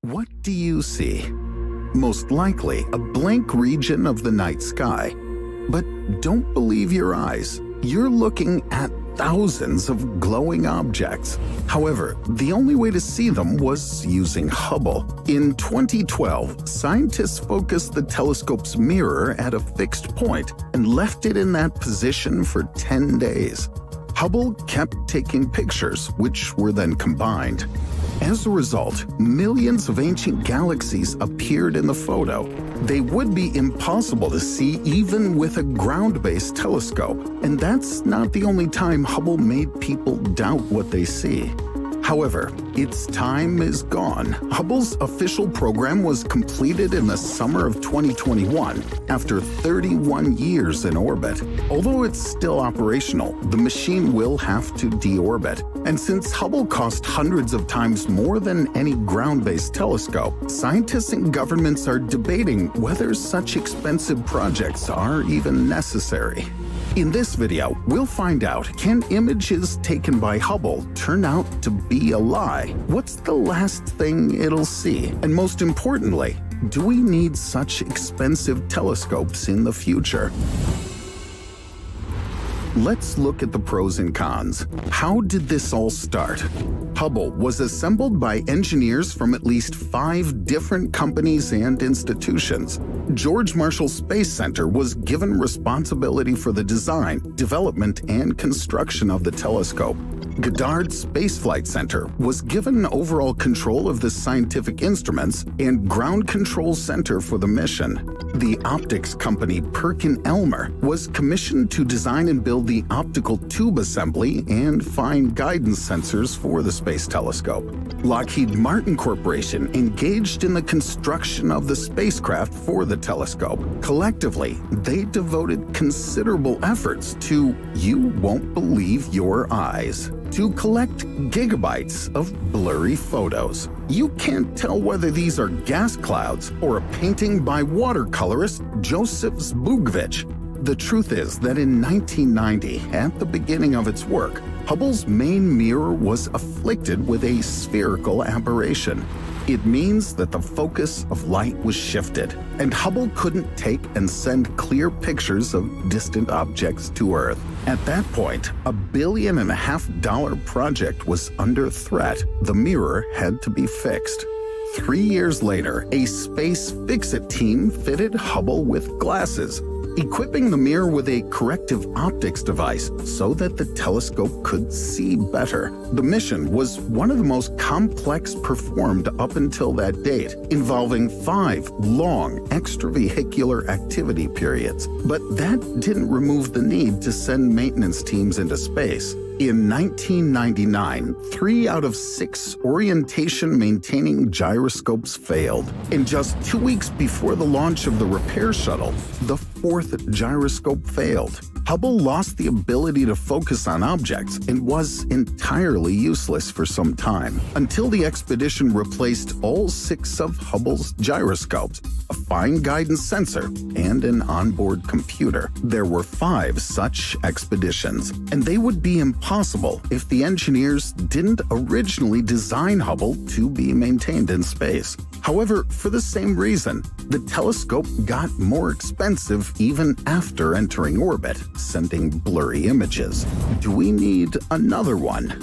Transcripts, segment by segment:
What do you see? Most likely a blank region of the night sky. But don't believe your eyes. You're looking at thousands of glowing objects. However, the only way to see them was using Hubble. In 2012, scientists focused the telescope's mirror at a fixed point and left it in that position for 10 days. Hubble kept taking pictures, which were then combined. As a result, millions of ancient galaxies appeared in the photo. They would be impossible to see even with a ground-based telescope. And that's not the only time Hubble made people doubt what they see. However, its time is gone. Hubble's official program was completed in the summer of 2021, after 31 years in orbit. Although it's still operational, the machine will have to deorbit. And since Hubble cost hundreds of times more than any ground-based telescope, scientists and governments are debating whether such expensive projects are even necessary. In this video, we'll find out, can images taken by Hubble turn out to be a lie? What's the last thing it'll see? And most importantly, do we need such expensive telescopes in the future? Let's look at the pros and cons. How did this all start? Hubble was assembled by engineers from at least 5 different companies and institutions. George Marshall Space Center was given responsibility for the design, development, and construction of the telescope. Goddard Space Flight Center was given overall control of the scientific instruments and ground control center for the mission. The optics company Perkin-Elmer was commissioned to design and build the optical tube assembly and fine guidance sensors for the space telescope. Lockheed Martin Corporation engaged in the construction of the spacecraft for the telescope. Collectively, they devoted considerable efforts to, you won't believe your eyes, to collect gigabytes of blurry photos. You can't tell whether these are gas clouds or a painting by watercolorist Joseph Zbugniew. The truth is that in 1990, at the beginning of its work, Hubble's main mirror was afflicted with a spherical aberration. It means that the focus of light was shifted, and Hubble couldn't take and send clear pictures of distant objects to Earth. At that point, a $1.5 billion project was under threat. The mirror had to be fixed. 3 years later, a space fix-it team fitted Hubble with glasses, equipping the mirror with a corrective optics device so that the telescope could see better. The mission was one of the most complex performed up until that date, involving 5 long extravehicular activity periods. But that didn't remove the need to send maintenance teams into space. In 1999, 3 out of 6 orientation-maintaining gyroscopes failed. And just 2 weeks before the launch of the repair shuttle, the 4th gyroscope failed. Hubble lost the ability to focus on objects and was entirely useless for some time, until the expedition replaced all 6 of Hubble's gyroscopes, a fine guidance sensor, and an onboard computer. There were 5 such expeditions, and they would be impossible if the engineers didn't originally design Hubble to be maintained in space. However, for the same reason, the telescope got more expensive even after entering orbit, sending blurry images. Do we need another one?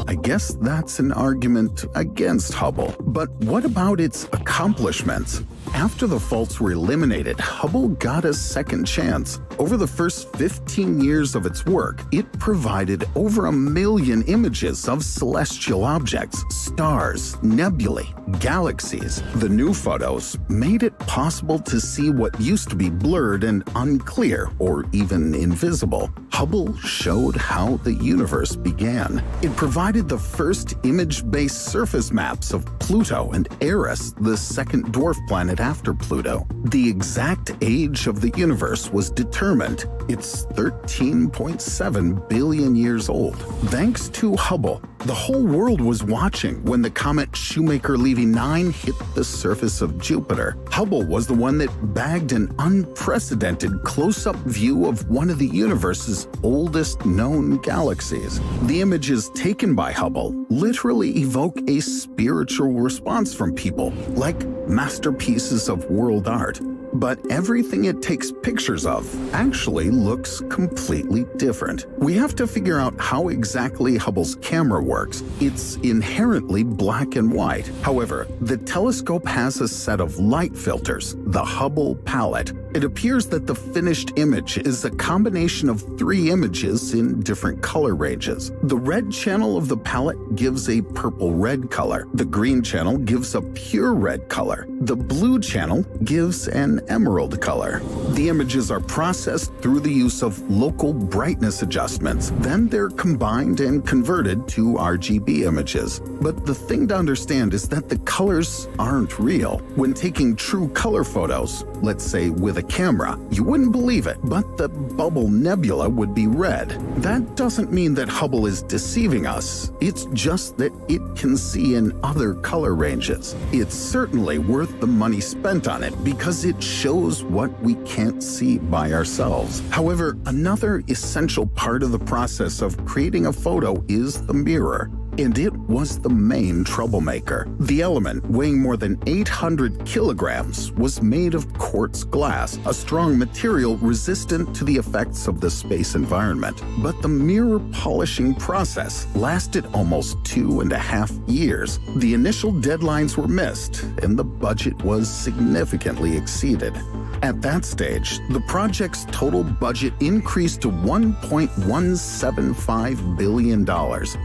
I guess that's an argument against Hubble. But what about its accomplishments? After the faults were eliminated, Hubble got a second chance. Over the first 15 years of its work, it provided over 1 million images of celestial objects, stars, nebulae, galaxies. The new photos made it possible to see what used to be blurred and unclear, or even invisible. Hubble showed how the universe began. It provided the first image-based surface maps of Pluto and Eris, the second dwarf planet after Pluto. The exact age of the universe was determined. It's 13.7 billion years old. Thanks to Hubble, The whole world was watching when the comet Shoemaker-Levy 9 hit the surface of Jupiter. Hubble was the one that bagged an unprecedented close-up view of one of the universe's oldest known galaxies. The images taken by Hubble literally evoke a spiritual response from people, like masterpieces of world art. But everything it takes pictures of actually looks completely different. We have to figure out how exactly Hubble's camera works. It's inherently black and white. However, the telescope has a set of light filters, the Hubble palette. It appears that the finished image is a combination of 3 images in different color ranges. The red channel of the palette gives a purple-red color. The green channel gives a pure red color. The blue channel gives an emerald color. The images are processed through the use of local brightness adjustments. Then they're combined and converted to RGB images. But the thing to understand is that the colors aren't real. When taking true color photos, let's say with a camera, you wouldn't believe it, but the bubble nebula would be red. That doesn't mean that Hubble is deceiving us. It's just that it can see in other color ranges. It's certainly worth the money spent on it because it shows what we can't see by ourselves. However, another essential part of the process of creating a photo is the mirror. And it was the main troublemaker. The element, weighing more than 800 kilograms, was made of quartz glass, a strong material resistant to the effects of the space environment. But the mirror polishing process lasted almost 2.5 years. The initial deadlines were missed, and the budget was significantly exceeded. At that stage, the project's total budget increased to $1.175 billion.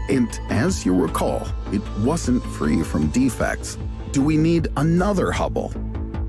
And as you recall, it wasn't free from defects. Do we need another Hubble?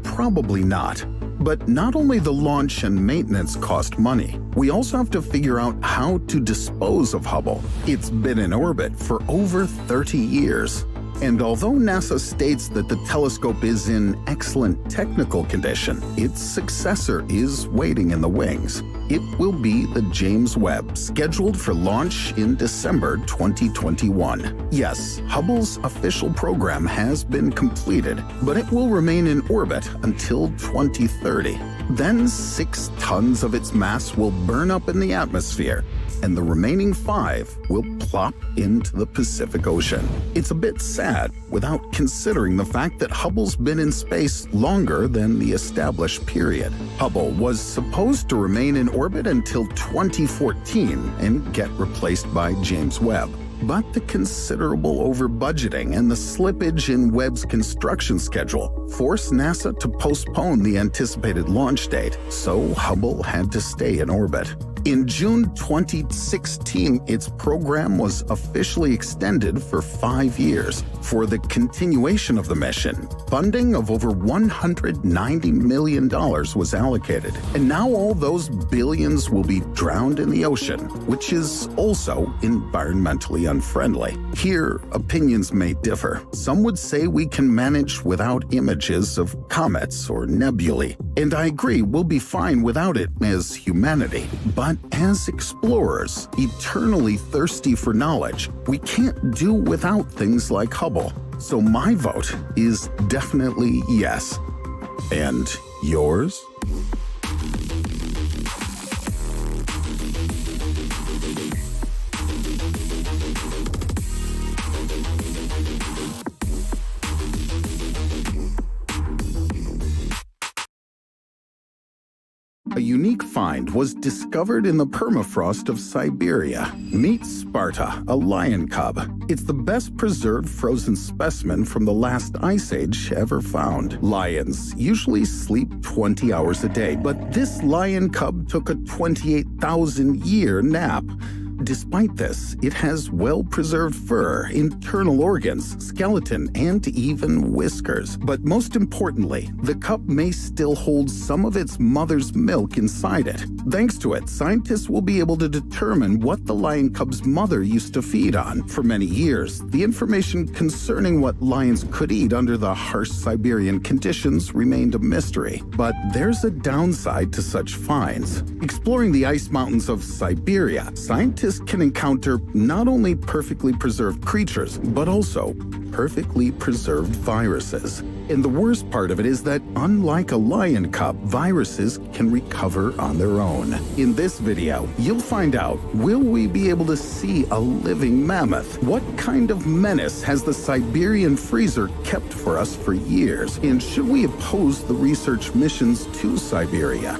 Probably not. But not only the launch and maintenance cost money, we also have to figure out how to dispose of Hubble. It's been in orbit for over 30 years. And although NASA states that the telescope is in excellent technical condition, its successor is waiting in the wings. It will be the James Webb, scheduled for launch in December 2021. Yes, Hubble's official program has been completed, but it will remain in orbit until 2030. Then 6 tons of its mass will burn up in the atmosphere, and the remaining 5 will plop into the Pacific Ocean. It's a bit sad without considering the fact that Hubble's been in space longer than the established period. Hubble was supposed to remain in orbit until 2014 and get replaced by James Webb. But the considerable over-budgeting and the slippage in Webb's construction schedule forced NASA to postpone the anticipated launch date, so Hubble had to stay in orbit. In June 2016, its program was officially extended for 5 years. For the continuation of the mission, funding of over $190 million was allocated. And now all those billions will be drowned in the ocean, which is also environmentally unfriendly. Here, opinions may differ. Some would say we can manage without images of comets or nebulae. And I agree, we'll be fine without it as humanity. But as explorers, eternally thirsty for knowledge, we can't do without things like Hubble. So my vote is definitely yes. And yours? A unique find was discovered in the permafrost of Siberia. Meet Sparta, a lion cub. It's the best preserved frozen specimen from the last ice age ever found. Lions usually sleep 20 hours a day, but this lion cub took a 28,000-year nap. Despite this, it has well-preserved fur, internal organs, skeleton, and even whiskers. But most importantly, the cub may still hold some of its mother's milk inside it. Thanks to it, scientists will be able to determine what the lion cub's mother used to feed on. For many years, the information concerning what lions could eat under the harsh Siberian conditions remained a mystery. But there's a downside to such finds. Exploring the ice mountains of Siberia, scientists can encounter not only perfectly preserved creatures, but also perfectly preserved viruses. And the worst part of it is that, unlike a lion cub, viruses can recover on their own. In this video, you'll find out, will we be able to see a living mammoth? What kind of menace has the Siberian freezer kept for us for years? And should we oppose the research missions to Siberia?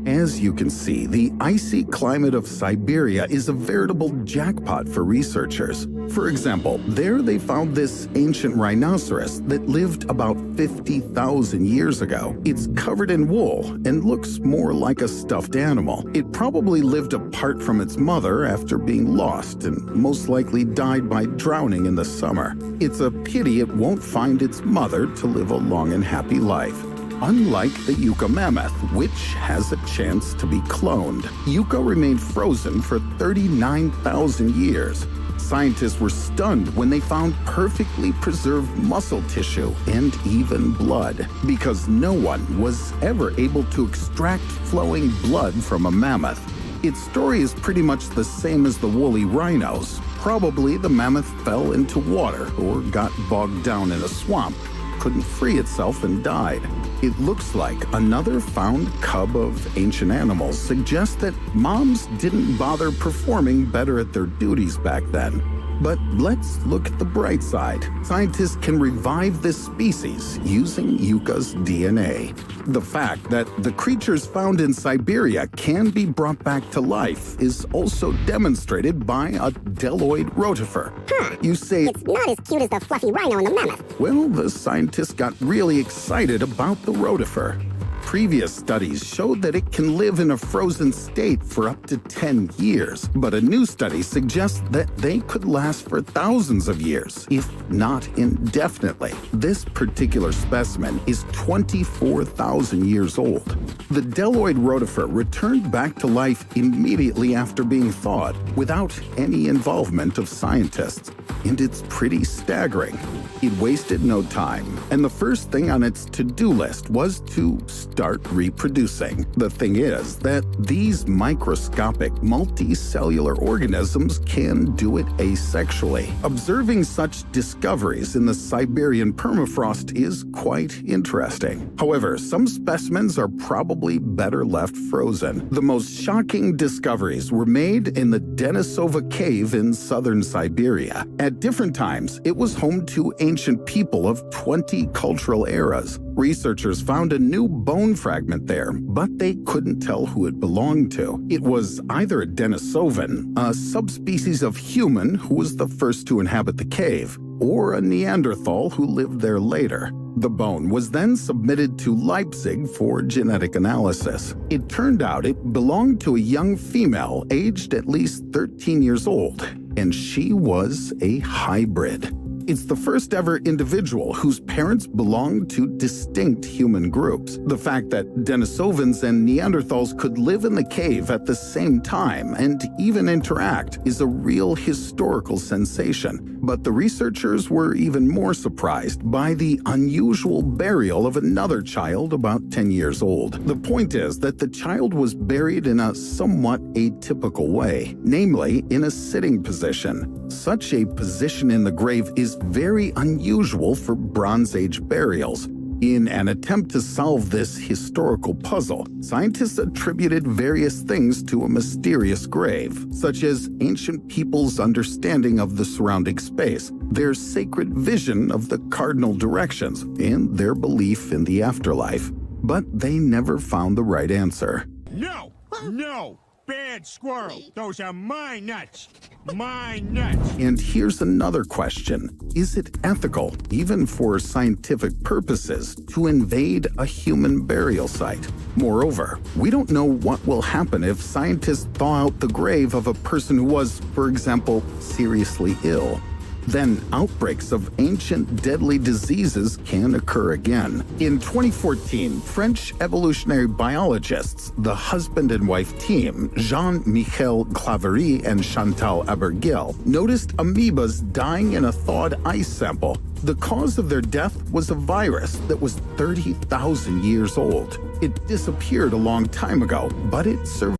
As you can see, the icy climate of Siberia is a veritable jackpot for researchers. For example, there they found this ancient rhinoceros that lived about 50,000 years ago. It's covered in wool and looks more like a stuffed animal. It probably lived apart from its mother after being lost and most likely died by drowning in the summer. It's a pity it won't find its mother to live a long and happy life. Unlike the Yucca mammoth, which has a chance to be cloned, Yucca remained frozen for 39,000 years. Scientists were stunned when they found perfectly preserved muscle tissue and even blood, because no one was ever able to extract flowing blood from a mammoth. Its story is pretty much the same as the woolly rhinos. Probably the mammoth fell into water or got bogged down in a swamp, couldn't free itself and died. It looks like another found cub of ancient animals suggests that moms didn't bother performing better at their duties back then. But let's look at the bright side. Scientists can revive this species using Yucca's DNA. The fact that the creatures found in Siberia can be brought back to life is also demonstrated by a Deloid rotifer. You say, it's not as cute as the fluffy rhino and the mammoth. Well, the scientists got really excited about the rotifer. Previous studies showed that it can live in a frozen state for up to 10 years, but a new study suggests that they could last for thousands of years, if not indefinitely. This particular specimen is 24,000 years old. The Deloid rotifer returned back to life immediately after being thawed, without any involvement of scientists. And it's pretty staggering. It wasted no time, and the first thing on its to-do list was to start reproducing. The thing is that these microscopic multicellular organisms can do it asexually. Observing such discoveries in the Siberian permafrost is quite interesting. However, some specimens are probably better left frozen. The most shocking discoveries were made in the Denisova cave in southern Siberia. At different times, it was home to ancient people of 20 cultural eras. Researchers found a new bone fragment there, but they couldn't tell who it belonged to. It was either a Denisovan, a subspecies of human who was the first to inhabit the cave, or a Neanderthal who lived there later. The bone was then submitted to Leipzig for genetic analysis. It turned out it belonged to a young female aged at least 13 years old, and she was a hybrid. It's the first ever individual whose parents belonged to distinct human groups. The fact that Denisovans and Neanderthals could live in the cave at the same time and even interact is a real historical sensation. But the researchers were even more surprised by the unusual burial of another child about 10 years old. The point is that the child was buried in a somewhat atypical way, namely in a sitting position. Such a position in the grave is very unusual for Bronze Age burials. In an attempt to solve this historical puzzle, scientists attributed various things to a mysterious grave, such as ancient people's understanding of the surrounding space, their sacred vision of the cardinal directions, and their belief in the afterlife. But they never found the right answer. No! No! Bad squirrel! Those are my nuts! My nuts! And here's another question. Is it ethical, even for scientific purposes, to invade a human burial site? Moreover, we don't know what will happen if scientists thaw out the grave of a person who was, for example, seriously ill. Then outbreaks of ancient deadly diseases can occur again. In 2014, French evolutionary biologists, the husband and wife team, Jean-Michel Claverie and Chantal Abergil, noticed amoebas dying in a thawed ice sample. The cause of their death was a virus that was 30,000 years old. It disappeared a long time ago, but it survived.